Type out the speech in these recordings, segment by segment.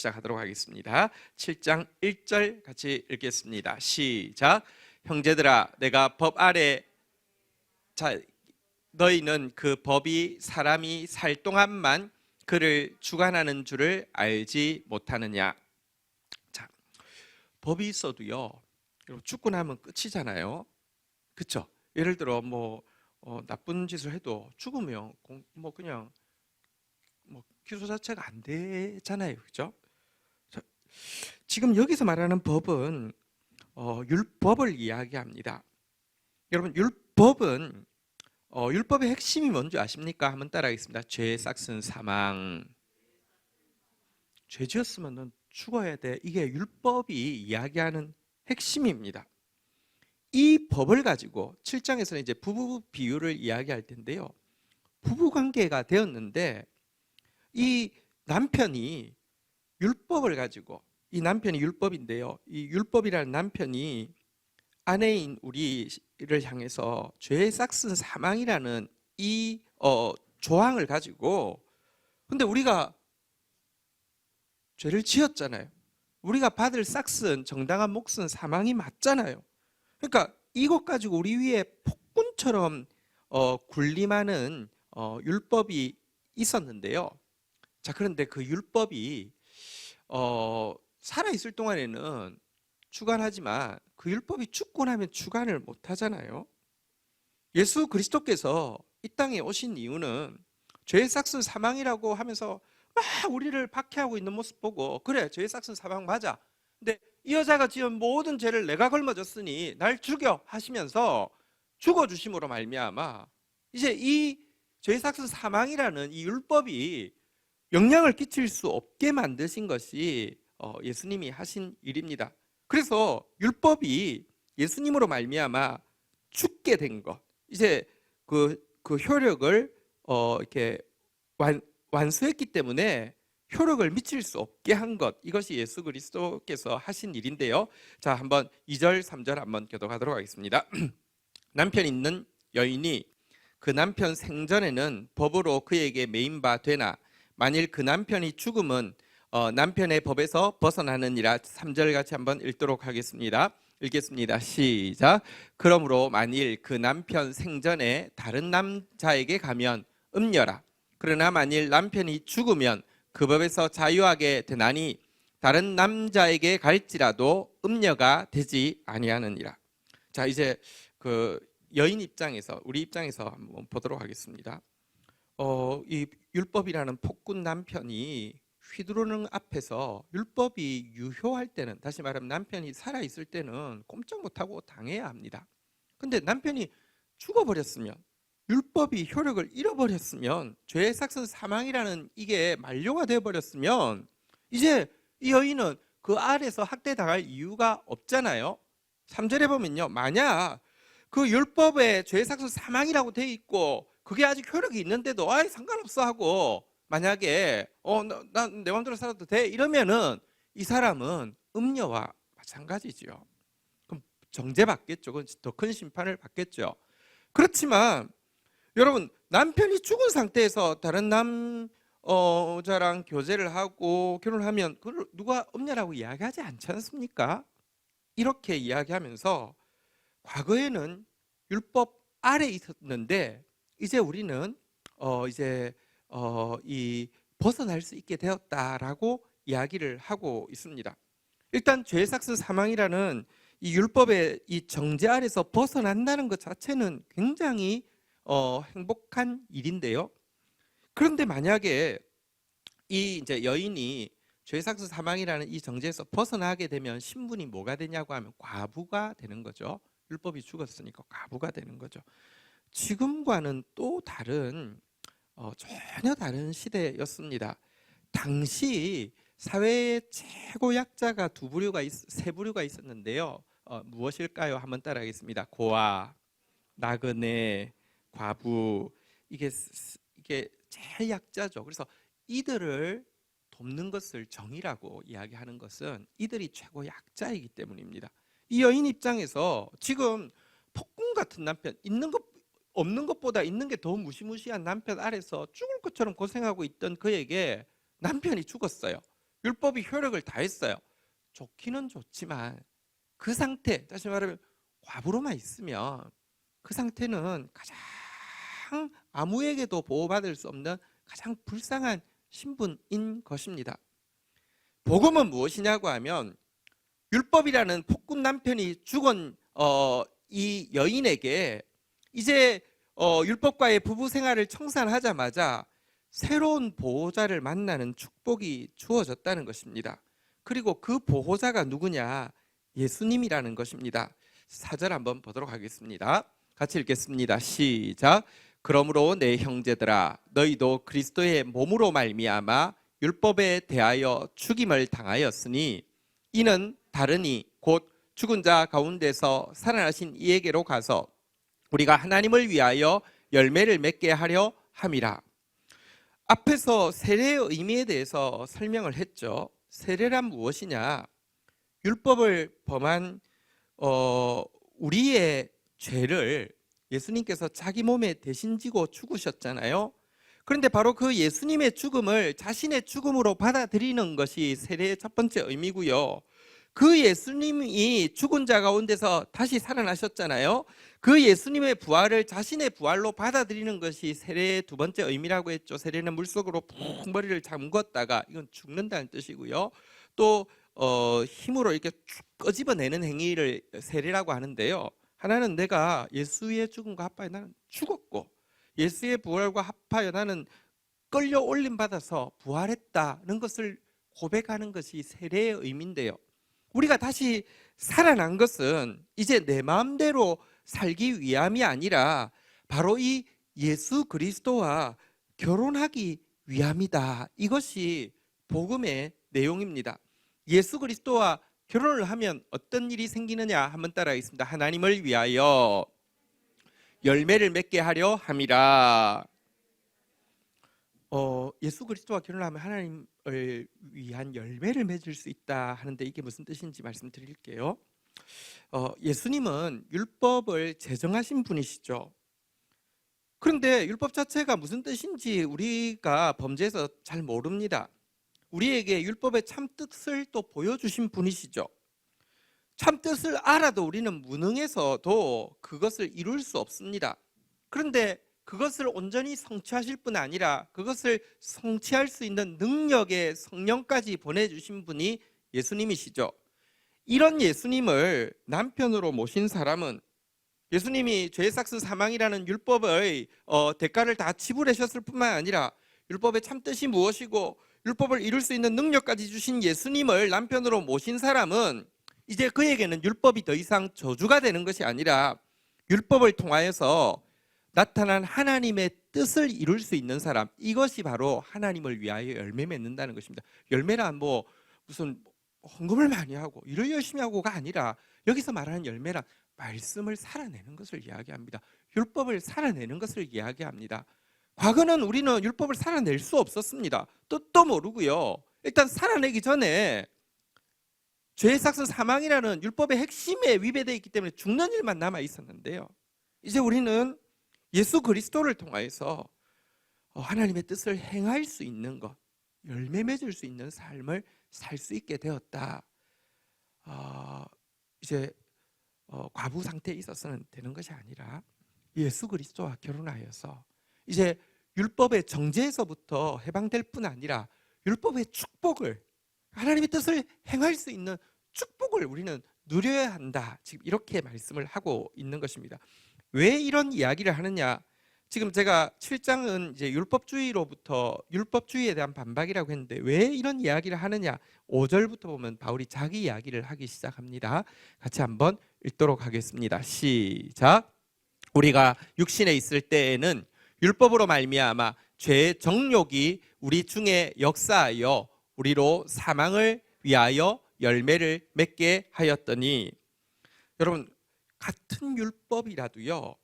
시작하도록 하겠습니다. 7장 1절 같이 읽겠습니다. 시작. 형제들아, 내가 법 아래 너희는 그 법이 사람이 살 동안만 그를 주관하는 줄을 알지 못하느냐. 자, 법이 있어도요, 죽고 나면 끝이잖아요. 그렇죠? 예를 들어 나쁜 짓을 해도 죽으면 그냥 기소 자체가 안 되잖아요. 그렇죠? 지금 여기서 말하는 법은 율법을 이야기합니다. 여러분, 율법은 율법의 핵심이 뭔지 아십니까? 한번 따라하겠습니다. 죄 싹슨 사망. 죄 지었으면 넌 죽어야 돼. 이게 율법이 이야기하는 핵심입니다. 이 법을 가지고 7장에서는 이제 부부 비유를 이야기할 텐데요. 부부 관계가 되었는데 이 남편이 율법을 가지고, 이 남편이 율법인데요, 이 율법이라는 남편이 아내인 우리를 향해서 죄 싹슨 사망이라는 이 조항을 가지고, 근데 우리가 죄를 지었잖아요. 우리가 받을 싹슨 정당한 몫은 사망이 맞잖아요. 그러니까 이것 가지고 우리 위에 폭군처럼 군림하는 율법이 있었는데요. 자, 그런데 그 율법이 살아있을 동안에는 주관하지만 그 율법이 죽고 나면 주관을 못하잖아요. 예수 그리스도께서 이 땅에 오신 이유는 죄의 싹슨 사망이라고 하면서 막 우리를 박해하고 있는 모습 보고, 그래, 죄의 싹슨 사망 맞아, 근데 이 여자가 지은 모든 죄를 내가 걸머졌으니 날 죽여 하시면서 죽어주심으로 말미암아 이제 이 죄의 싹슨 사망이라는 이 율법이 영향을 끼칠 수 없게 만드신 것이 예수님이 하신 일입니다. 그래서 율법이 예수님으로 말미암아 죽게 된 것, 이제 그 효력을 이렇게 완수했기 때문에 효력을 미칠 수 없게 한 것, 이것이 예수 그리스도께서 하신 일인데요. 자, 한번 2절 3절 한번 교독하도록 하겠습니다. 남편 있는 여인이 그 남편 생전에는 법으로 그에게 매인 바 되나 만일 그 남편이 죽으면 남편의 법에서 벗어나느니라. 3절 같이 한번 읽도록 하겠습니다. 읽겠습니다. 시작. 그러므로 만일 그 남편 생전에 다른 남자에게 가면 음녀라. 그러나 만일 남편이 죽으면 그 법에서 자유하게 되나니 다른 남자에게 갈지라도 음녀가 되지 아니하느니라. 자, 이제 그 여인 입장에서, 우리 입장에서 한번 보도록 하겠습니다. 이 율법이라는 폭군 남편이 휘두르는 앞에서 율법이 유효할 때는, 다시 말하면 남편이 살아있을 때는 꼼짝 못하고 당해야 합니다. 근데 남편이 죽어버렸으면, 율법이 효력을 잃어버렸으면, 죄의 삭슨 사망이라는 이게 만료가 되어버렸으면 이제 이 여인은 그 아래서 학대당할 이유가 없잖아요. 3절에 보면요, 만약 그 율법에 죄의 삭슨 사망이라고 돼 있고 그게 아직 효력이 있는데도 상관없어 하고 만약에 난 내 마음대로 살아도 돼 이러면은 이 사람은 음녀와 마찬가지지요. 그럼 정죄받겠죠. 더 큰 심판을 받겠죠. 그렇지만 여러분, 남편이 죽은 상태에서 다른 남자랑 교제를 하고 결혼을 하면 그걸 누가 음녀라고 이야기하지 않지 않습니까? 이렇게 이야기하면서 과거에는 율법 아래 있었는데 이제 우리는 이 벗어날 수 있게 되었다라고 이야기를 하고 있습니다. 일단 죄의 삭슨 사망이라는 이 율법의 이 정죄 아래서 벗어난다는 것 자체는 굉장히 행복한 일인데요. 그런데 만약에 이 이제 여인이 죄의 삭슨 사망이라는 이 정죄에서 벗어나게 되면 신분이 뭐가 되냐고 하면 과부가 되는 거죠. 율법이 죽었으니까 과부가 되는 거죠. 지금과는 또 다른 전혀 다른 시대였습니다. 당시 사회의 최고 약자가 세 부류가 있었는데요. 무엇일까요? 한번 따라하겠습니다. 고아, 나그네, 과부. 이게 제일 약자죠. 그래서 이들을 돕는 것을 정의라고 이야기하는 것은 이들이 최고 약자이기 때문입니다. 이 여인 입장에서 지금 폭군 같은 남편, 있는 것 없는 것보다 있는 게 더 무시무시한 남편 아래서 죽을 것처럼 고생하고 있던 그에게 남편이 죽었어요. 율법이 효력을 다했어요. 좋기는 좋지만 그 상태, 다시 말하면 과부로만 있으면 그 상태는 가장 아무에게도 보호받을 수 없는 가장 불쌍한 신분인 것입니다. 복음은 무엇이냐고 하면 율법이라는 폭군 남편이 죽은 이 여인에게 이제 율법과의 부부 생활을 청산하자마자 새로운 보호자를 만나는 축복이 주어졌다는 것입니다. 그리고 그 보호자가 누구냐? 예수님이라는 것입니다. 4절 한번 보도록 하겠습니다. 같이 읽겠습니다. 시작. 그러므로 내 형제들아 너희도 그리스도의 몸으로 말미암아 율법에 대하여 죽임을 당하였으니 이는 다르니 곧 죽은 자 가운데서 살아나신 이에게로 가서 우리가 하나님을 위하여 열매를 맺게 하려 함이라. 앞에서 세례의 의미에 대해서 설명을 했죠. 세례란 무엇이냐? 율법을 범한 우리의 죄를 예수님께서 자기 몸에 대신 지고 죽으셨잖아요. 그런데 바로 그 예수님의 죽음을 자신의 죽음으로 받아들이는 것이 세례의 첫 번째 의미고요. 그 예수님이 죽은 자 가운데서 다시 살아나셨잖아요. 그 예수님의 부활을 자신의 부활로 받아들이는 것이 세례의 두 번째 의미라고 했죠. 세례는 물속으로 푹 머리를 잠궜다가 이건 죽는다는 뜻이고요. 또 힘으로 이렇게 쭉 끄집어내는 행위를 세례라고 하는데요. 하나는 내가 예수의 죽음과 합하여 나는 죽었고 예수의 부활과 합하여 나는 끌려 올림 받아서 부활했다는 것을 고백하는 것이 세례의 의미인데요. 우리가 다시 살아난 것은 이제 내 마음대로 살기 위함이 아니라 바로 이 예수 그리스도와 결혼하기 위함이다. 이것이 복음의 내용입니다. 예수 그리스도와 결혼을 하면 어떤 일이 생기느냐 한번 따라하겠습니다. 하나님을 위하여 열매를 맺게 하려 함이라. 예수 그리스도와 결혼하면 하나님을 위한 열매를 맺을 수 있다 하는데 이게 무슨 뜻인지 말씀드릴게요. 예수님은 율법을 제정하신 분이시죠. 그런데 율법 자체가 무슨 뜻인지 우리가 범죄에서 잘 모릅니다. 우리에게 율법의 참뜻을 또 보여주신 분이시죠. 참뜻을 알아도 우리는 무능해서도 그것을 이룰 수 없습니다. 그런데 그것을 온전히 성취하실 뿐 아니라 그것을 성취할 수 있는 능력의 성령까지 보내주신 분이 예수님이시죠. 이런 예수님을 남편으로 모신 사람은 예수님이 죄의 삭슨 사망이라는 율법의 대가를 다 지불하셨을 뿐만 아니라 율법의 참뜻이 무엇이고 율법을 이룰 수 있는 능력까지 주신 예수님을 남편으로 모신 사람은 이제 그에게는 율법이 더 이상 저주가 되는 것이 아니라 율법을 통하여서 나타난 하나님의 뜻을 이룰 수 있는 사람, 이것이 바로 하나님을 위하여 열매 맺는다는 것입니다. 열매란 뭐 무슨 헌금을 많이 하고 일을 열심히 하고가 아니라 여기서 말하는 열매란 말씀을 살아내는 것을 이야기합니다. 율법을 살아내는 것을 이야기합니다. 과거는 우리는 율법을 살아낼 수 없었습니다. 뜻도 모르고요. 일단 살아내기 전에 죄의 삭슨 사망이라는 율법의 핵심에 위배되어 있기 때문에 죽는 일만 남아 있었는데요. 이제 우리는 예수 그리스도를 통하여서 하나님의 뜻을 행할 수 있는 것, 열매 맺을 수 있는 삶을 살 수 있게 되었다. 이제 과부 상태에 있어서는 되는 것이 아니라 예수 그리스도와 결혼하여서 이제 율법의 정죄에서부터 해방될 뿐 아니라 율법의 축복을, 하나님의 뜻을 행할 수 있는 축복을 우리는 누려야 한다. 지금 이렇게 말씀을 하고 있는 것입니다. 왜 이런 이야기를 하느냐? 지금 제가 7장은 이제 율법주의로부터 율법주의에 대한 반박이라고 했는데 왜 이런 이야기를 하느냐? 5절부터 보면 바울이 자기 이야기를 하기 시작합니다. 같이 한번 읽도록 하겠습니다. 시작. 우리가 육신에 있을 때에는 율법으로 말미암아 죄의 정욕이 우리 중에 역사하여 우리로 사망을 위하여 열매를 맺게 하였더니, 여러분 같은 율법이라도요,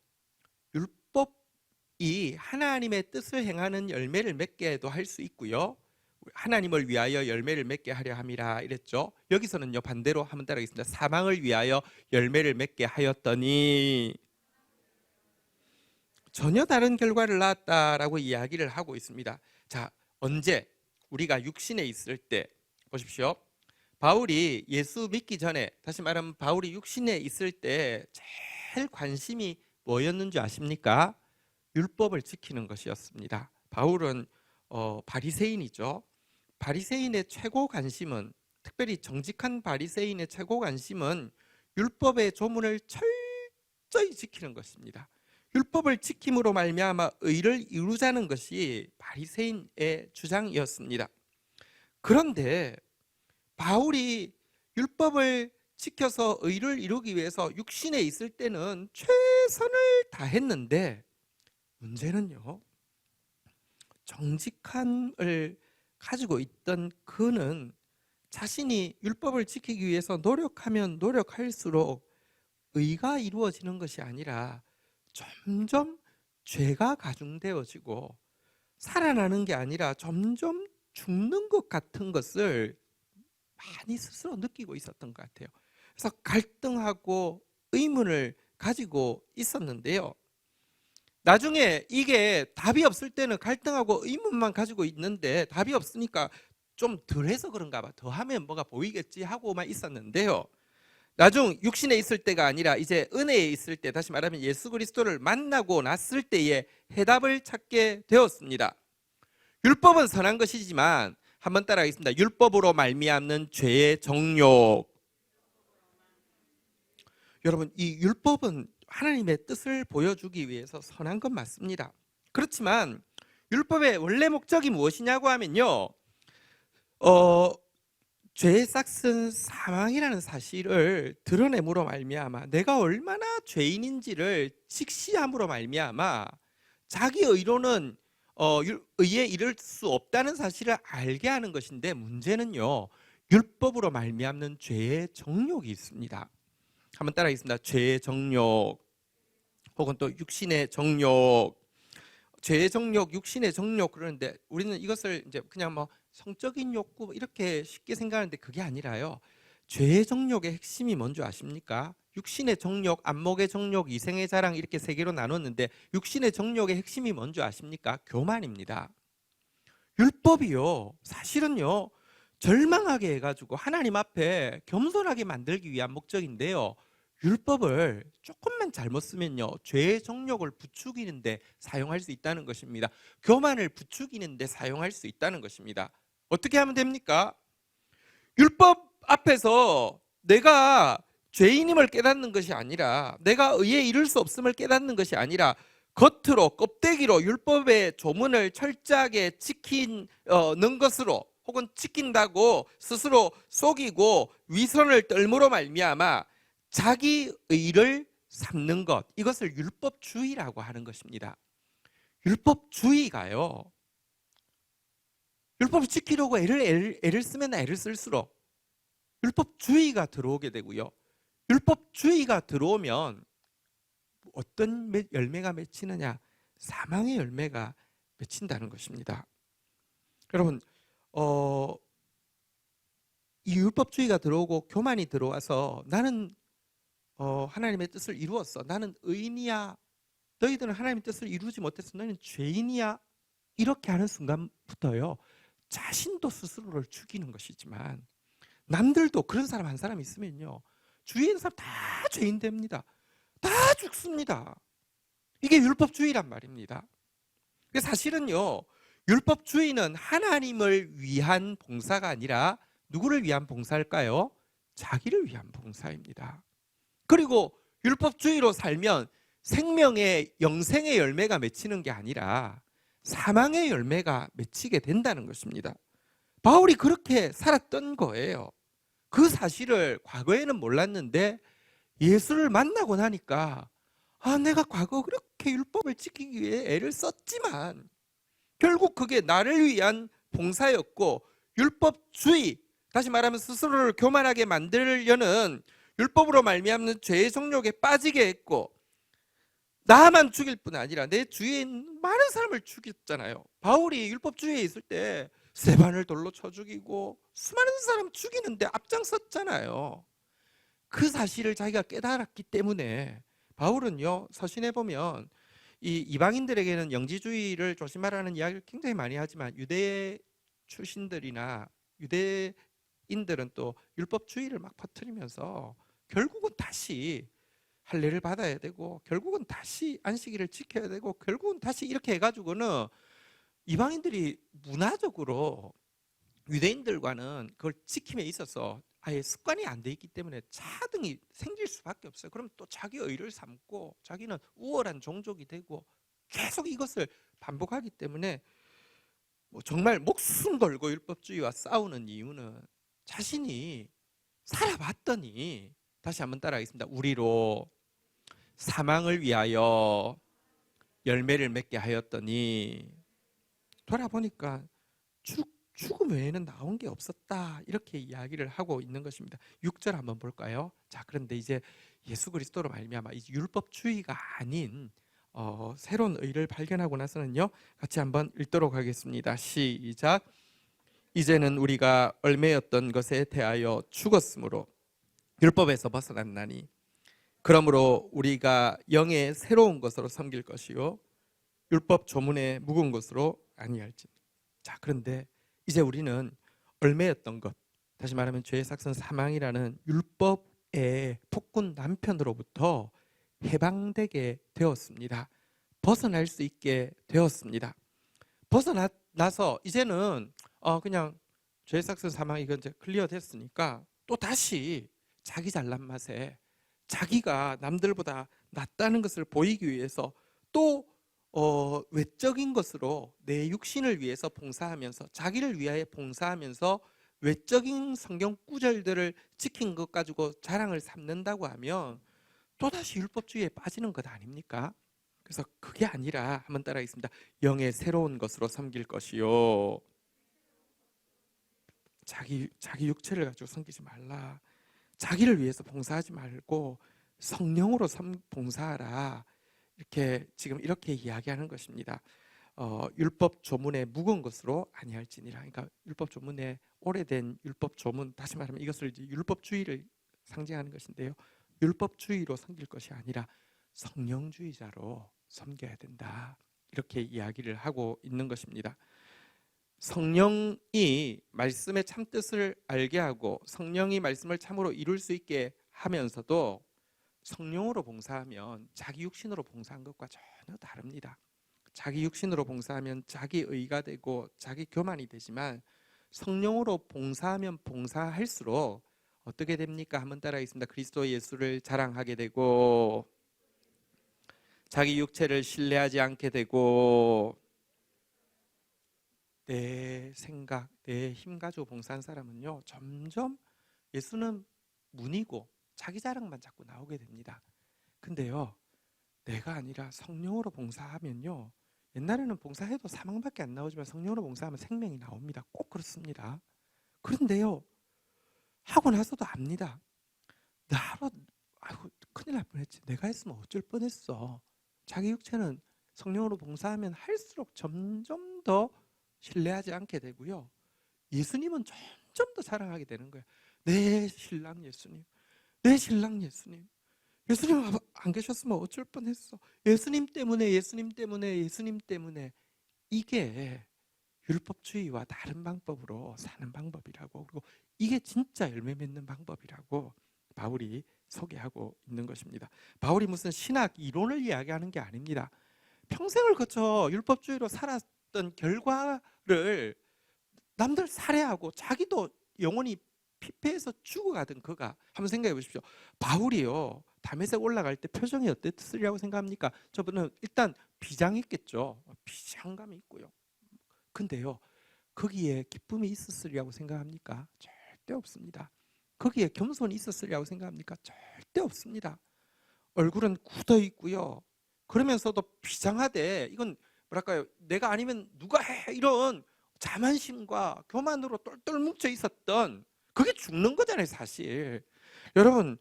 율법이 하나님의 뜻을 행하는 열매를 맺게도 할 수 있고요, 하나님을 위하여 열매를 맺게 하려 함이라 이랬죠. 여기서는요 반대로 한번 따라하겠습니다. 사망을 위하여 열매를 맺게 하였더니, 전혀 다른 결과를 낳았다라고 이야기를 하고 있습니다. 자, 언제 우리가 육신에 있을 때 보십시오. 바울이 예수 믿기 전에, 다시 말하면 바울이 육신에 있을 때 제일 관심이 뭐였는 줄 아십니까? 율법을 지키는 것이었습니다. 바울은 바리새인이죠. 바리새인의 최고 관심은, 특별히 정직한 바리새인의 최고 관심은 율법의 조문을 철저히 지키는 것입니다. 율법을 지킴으로 말미암아 의를 이루자는 것이 바리새인의 주장이었습니다. 그런데 바울이 율법을 지켜서 의를 이루기 위해서 육신에 있을 때는 최선을 다했는데, 문제는요, 정직함을 가지고 있던 그는 자신이 율법을 지키기 위해서 노력하면 노력할수록 의가 이루어지는 것이 아니라 점점 죄가 가중되어지고 살아나는 게 아니라 점점 죽는 것 같은 것을 많이 스스로 느끼고 있었던 것 같아요. 그래서 갈등하고 의문을 가지고 있었는데요. 나중에 이게 답이 없을 때는 갈등하고 의문만 가지고 있는데, 답이 없으니까 좀 덜해서 그런가 봐, 더 하면 뭐가 보이겠지 하고만 있었는데요. 나중 육신에 있을 때가 아니라 이제 은혜에 있을 때, 다시 말하면 예수 그리스도를 만나고 났을 때에 해답을 찾게 되었습니다. 율법은 선한 것이지만, 한번 따라하겠습니다. 율법으로 말미암는 죄의 정욕. 여러분, 이 율법은 하나님의 뜻을 보여주기 위해서 선한 건 맞습니다. 그렇지만 율법의 원래 목적이 무엇이냐고 하면요, 죄의 싹은 사망이라는 사실을 드러냄으로 말미암아 내가 얼마나 죄인인지를 직시함으로 말미암아 자기 의로는 의에 이를 수 없다는 사실을 알게 하는 것인데, 문제는요, 율법으로 말미암는 죄의 정욕이 있습니다. 한번 따라하겠습니다. 죄의 정욕, 혹은 또 육신의 정욕. 죄의 정욕, 육신의 정욕, 그러는데 우리는 이것을 이제 그냥 뭐 성적인 욕구 이렇게 쉽게 생각하는데, 그게 아니라요, 죄의 정욕의 핵심이 뭔지 아십니까? 육신의 정욕, 안목의 정욕, 이생의 자랑, 이렇게 세 개로 나눴는데 육신의 정욕의 핵심이 뭔지 아십니까? 교만입니다. 율법이요, 사실은요, 절망하게 해가지고 하나님 앞에 겸손하게 만들기 위한 목적인데요, 율법을 조금만 잘못 쓰면요, 죄의 정욕을 부추기는데 사용할 수 있다는 것입니다. 교만을 부추기는데 사용할 수 있다는 것입니다. 어떻게 하면 됩니까? 율법 앞에서 내가 죄인임을 깨닫는 것이 아니라, 내가 의에 이를 수 없음을 깨닫는 것이 아니라, 겉으로 껍데기로 율법의 조문을 철저하게 지키는 것으로, 혹은 지킨다고 스스로 속이고 위선을 떨므로 말미암아 자기 의를 삼는 것, 이것을 율법주의라고 하는 것입니다. 율법주의가요, 율법을 지키려고 애를 쓰면 애를 쓸수록 율법주의가 들어오게 되고요, 율법주의가 들어오면 어떤 열매가 맺히느냐? 사망의 열매가 맺힌다는 것입니다. 여러분, 이 율법주의가 들어오고 교만이 들어와서 나는 하나님의 뜻을 이루었어, 나는 의인이야, 너희들은 하나님의 뜻을 이루지 못했어, 너희는 죄인이야, 이렇게 하는 순간부터요, 자신도 스스로를 죽이는 것이지만 남들도, 그런 사람 한 사람 있으면요, 주위에 있는 사람 다 죄인 됩니다. 다 죽습니다. 이게 율법주의란 말입니다. 사실은요, 율법주의는 하나님을 위한 봉사가 아니라 누구를 위한 봉사일까요? 자기를 위한 봉사입니다. 그리고 율법주의로 살면 생명의, 영생의 열매가 맺히는 게 아니라 사망의 열매가 맺히게 된다는 것입니다. 바울이 그렇게 살았던 거예요. 그 사실을 과거에는 몰랐는데 예수를 만나고 나니까, 내가 과거 그렇게 율법을 지키기 위해 애를 썼지만 결국 그게 나를 위한 봉사였고, 율법주의, 다시 말하면 스스로를 교만하게 만들려는 율법으로 말미암는 죄의 정욕에 빠지게 했고, 나만 죽일 뿐 아니라 내 주위에 있는 많은 사람을 죽였잖아요. 바울이 율법주의에 있을 때 스데반을 돌로 쳐 죽이고 수많은 사람 죽이는데 앞장섰잖아요. 그 사실을 자기가 깨달았기 때문에 바울은요, 서신에 보면 이 이방인들에게는 영지주의를 조심하라는 이야기를 굉장히 많이 하지만 유대 출신들이나 유대 바리새인들은 또 율법주의를 막 퍼뜨리면서 결국은 다시 할례를 받아야 되고 결국은 다시 안식일을 지켜야 되고 결국은 다시 이렇게 해가지고는 이방인들이 문화적으로 유대인들과는 그걸 지킴에 있어서 아예 습관이 안 돼 있기 때문에 차등이 생길 수밖에 없어요. 그럼 또 자기 의를 삼고 자기는 우월한 종족이 되고 계속 이것을 반복하기 때문에 뭐 정말 목숨 걸고 율법주의와 싸우는 이유는 자신이 살아봤더니, 다시 한번 따라하겠습니다. 우리로 사망을 위하여 열매를 맺게 하였더니 돌아보니까 죽음 외에는 나온 게 없었다, 이렇게 이야기를 하고 있는 것입니다. 6절 한번 볼까요? 자, 그런데 이제 예수 그리스도로 말미암아 이 율법주의가 아닌 새로운 의를 발견하고 나서는요, 같이 한번 읽도록 하겠습니다. 시작. 이제는 우리가 얽매였던 것에 대하여 죽었으므로 율법에서 벗어났나니 그러므로 우리가 영의 새로운 것으로 섬길 것이요 율법 조문의 묵은 것으로 아니할지. 자, 그런데 이제 우리는 얽매였던 것, 다시 말하면 죄의 삭선 사망이라는 율법의 폭군 남편으로부터 해방되게 되었습니다. 벗어날 수 있게 되었습니다. 벗어나서 이제는 그냥 죄의 삭선 사망이 이제 클리어 됐으니까 또 다시 자기 잘난 맛에 자기가 남들보다 낫다는 것을 보이기 위해서 또 외적인 것으로 내 육신을 위해서 봉사하면서 자기를 위하여 봉사하면서 외적인 성경 구절들을 지킨 것 가지고 자랑을 삼는다고 하면 또다시 율법주의에 빠지는 것 아닙니까? 그래서 그게 아니라 한번 따라하겠습니다. 영의 새로운 것으로 섬길 것이요. 자기 육체를 가지고 섬기지 말라. 자기를 위해서 봉사하지 말고 성령으로 봉사하라. 이렇게 지금 이렇게 이야기하는 것입니다. 율법 조문에 묵은 것으로 아니할지니라. 그러니까 율법 조문에 오래된 율법 조문, 다시 말하면 이것을 이제 율법주의를 상징하는 것인데요. 율법주의로 섬길 것이 아니라 성령주의자로 섬겨야 된다. 이렇게 이야기를 하고 있는 것입니다. 성령이 말씀의 참뜻을 알게 하고 성령이 말씀을 참으로 이룰 수 있게 하면서도 성령으로 봉사하면 자기 육신으로 봉사한 것과 전혀 다릅니다. 자기 육신으로 봉사하면 자기 의가 되고 자기 교만이 되지만 성령으로 봉사하면 봉사할수록 어떻게 됩니까? 한번 따라하겠습니다. 그리스도 예수를 자랑하게 되고 자기 육체를 신뢰하지 않게 되고 내 생각, 내 힘 가지고 봉사한 사람은요, 점점 예수는 문이고 자기 자랑만 자꾸 나오게 됩니다. 근데요, 내가 아니라 성령으로 봉사하면요, 옛날에는 봉사해도 사망밖에 안 나오지만 성령으로 봉사하면 생명이 나옵니다. 꼭 그렇습니다. 그런데요, 하고 나서도 압니다. 나로 아이고 큰일 날 뻔했지. 내가 했으면 어쩔 뻔했어. 자기 육체는 성령으로 봉사하면 할수록 점점 더 신뢰하지 않게 되고요. 예수님은 점점 더 사랑하게 되는 거예요. 내 신랑 예수님, 내 신랑 예수님. 예수님 안 계셨으면 어쩔 뻔했어. 예수님 때문에, 예수님 때문에, 예수님 때문에. 이게 율법주의와 다른 방법으로 사는 방법이라고, 그리고 이게 진짜 열매 맺는 방법이라고 바울이 소개하고 있는 것입니다. 바울이 무슨 신학 이론을 이야기하는 게 아닙니다. 평생을 거쳐 율법주의로 살았던 결과를 남들 살해하고 자기도 영원히 피폐해서 죽어가던 그가, 한번 생각해 보십시오. 바울이요, 다메섹 올라갈 때 표정이 어땠으리라고 생각합니까? 저분은 일단 비장했겠죠. 비장감이 있고요. 근데요, 거기에 기쁨이 있었으리라고 생각합니까? 절대 없습니다. 거기에 겸손이 있었으리라고 생각합니까? 절대 없습니다. 얼굴은 굳어 있고요. 그러면서도 비장하되, 이건 뭐랄까요, 내가 아니면 누가 해, 이런 자만심과 교만으로 똘똘 뭉쳐 있었던, 그게 죽는 거잖아요, 사실. 여러분,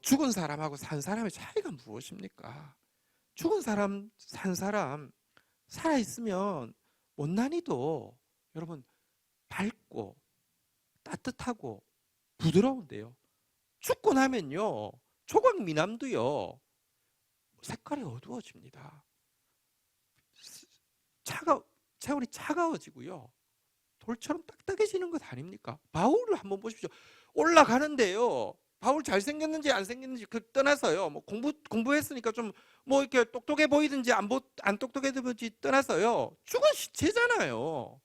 죽은 사람하고 산 사람의 차이가 무엇입니까? 죽은 사람, 산 사람, 살아있으면 원난이도 여러분 밝고 따뜻하고 부드러운데요, 죽고 나면요, 조각 미남도요, 색깔이 어두워집니다. 세월이 차가워지고요, 돌처럼 딱딱해지는 것 아닙니까? 바울을 한번 보십시오. 올라가는데요. 바울 잘생겼는지 안 생겼는지 떠나서요. 뭐 공부했으니까 좀 뭐 이렇게 똑똑해 보이든지 안 똑똑해 보이든지 떠나서요. 죽은 시체잖아요.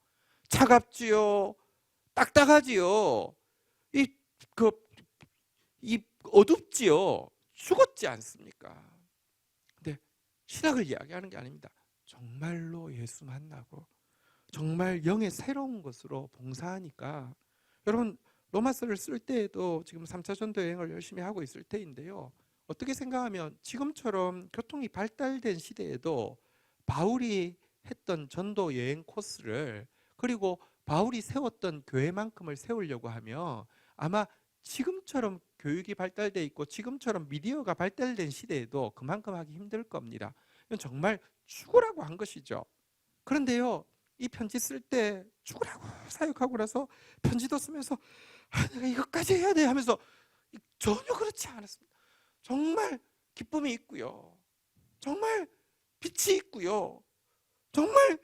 차갑지요. 딱딱하지요. 이 그 이 어둡지요. 죽었지 않습니까? 근데 신학을 이야기하는 게 아닙니다. 정말로 예수 만나고 정말 영의 새로운 것으로 봉사하니까, 여러분 로마서를 쓸 때에도 지금 3차 전도 여행을 열심히 하고 있을 때인데요. 어떻게 생각하면 지금처럼 교통이 발달된 시대에도 바울이 했던 전도 여행 코스를, 그리고 바울이 세웠던 교회만큼을 세우려고 하면 아마 지금처럼 교육이 발달돼 있고 지금처럼 미디어가 발달된 시대에도 그만큼 하기 힘들 겁니다. 이건 정말 죽으라고 한 것이죠. 그런데요, 이 편지 쓸 때 죽으라고 사역하고 나서 편지도 쓰면서 내가 이것까지 해야 돼 하면서 전혀 그렇지 않았습니다. 정말 기쁨이 있고요. 정말 빛이 있고요. 정말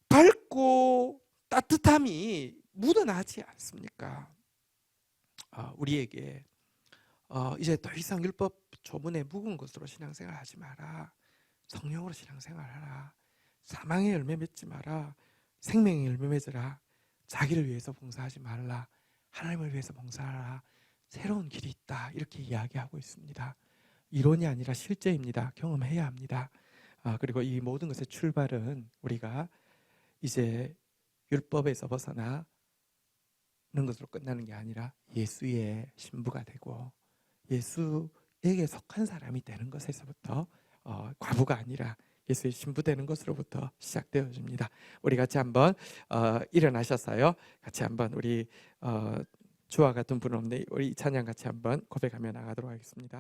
밝고 따뜻함이 묻어나지 않습니까? 우리에게 이제 더 이상 율법 조문에 묵은 것으로 신앙생활 하지 마라. 성령으로 신앙생활하라. 사망의 열매 맺지 마라. 생명의 열매 맺으라. 자기를 위해서 봉사하지 말라. 하나님을 위해서 봉사하라. 새로운 길이 있다. 이렇게 이야기하고 있습니다. 이론이 아니라 실제입니다. 경험해야 합니다. 그리고 이 모든 것의 출발은 우리가 이제 율법에서 벗어나는 것으로 끝나는 게 아니라 예수의 신부가 되고 예수에게 속한 사람이 되는 것에서부터, 과부가 아니라 예수의 신부 되는 것으로부터 시작되어집니다. 우리 같이 한번 일어나셔서요. 같이 한번 우리 주와 같은 분 없네 우리 찬양 같이 한번 고백하며 나가도록 하겠습니다.